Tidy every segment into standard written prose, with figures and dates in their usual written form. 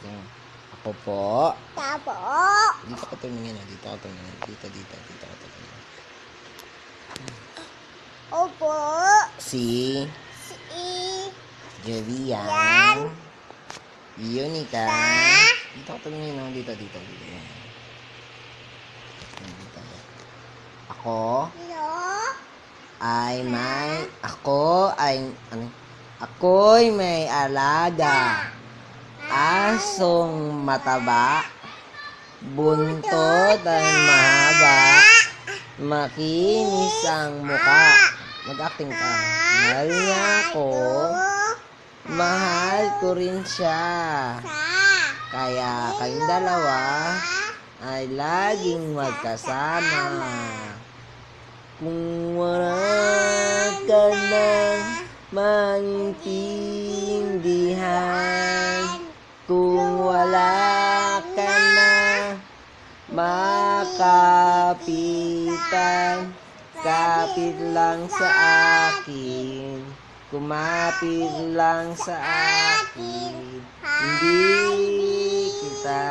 Yan. Ako po. Tabo. Dito ka tumingin. Dito ka tumingin. Dito ka tumingin. Opo. Si Si Jerian Yunica. Dito ka tumingin. Dito. Yan. Dito. Ako ako'y may alaga. Asong mataba, buntot ay mahaba, makinis ang muka. Mag-acting ka. Mahal niya ako, mahal ko rin siya. Kaya kayong dalawa ay laging magkasama. Kung wala ka nang maintindihan, kung wala ka na makapitan, kapit lang sa akin, kumapit lang sa akin, hindi kita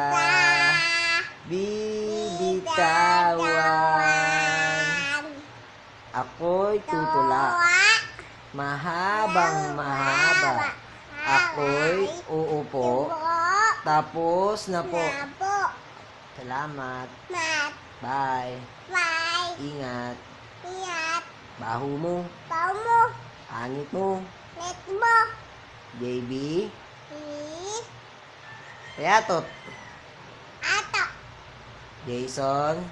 bibitawan. Ako'y tutula, mahabang mahaba. Ako'y uupo, tapos na po. Salamat. Bye. Ingat. Baho mo. Angit mo. JB. Reatot. Jason.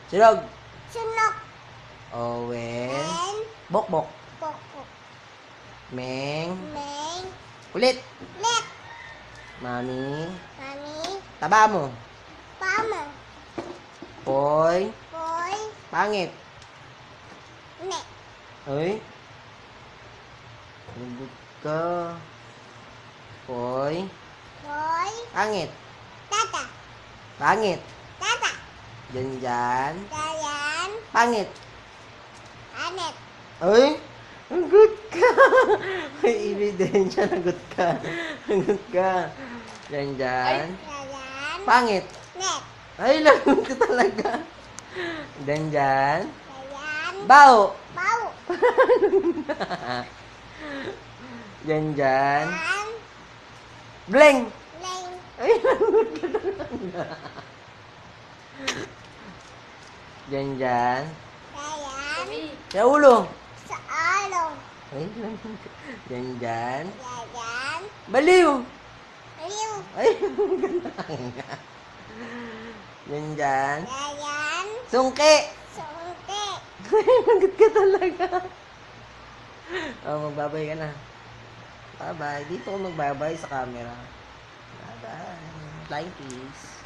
Silog. Owen. Bokbok. Meng. Kulit. Mami. Taba mo. Poy. Pangit. Ay. Hugot ka. Poy. Pangit. Pangit. Janjan. Pangit. Ay. Hugot ka. May ebidensya. Hugot ka. Janjan. Pangit. Ay, lagot ka talaga. Janjan. Bao. Janjan. Bleng. Ay, lagot ka talaga. Janjan. Sa ulo. Ay, lagot ka. Janjan. Baliw. Ay, ganda. Janjan. Sungke. Ay, lagot ka talaga. Magbabay ka na. Bye-bye. Dito ko magbabay sa camera. Bye-bye. Flying kiss.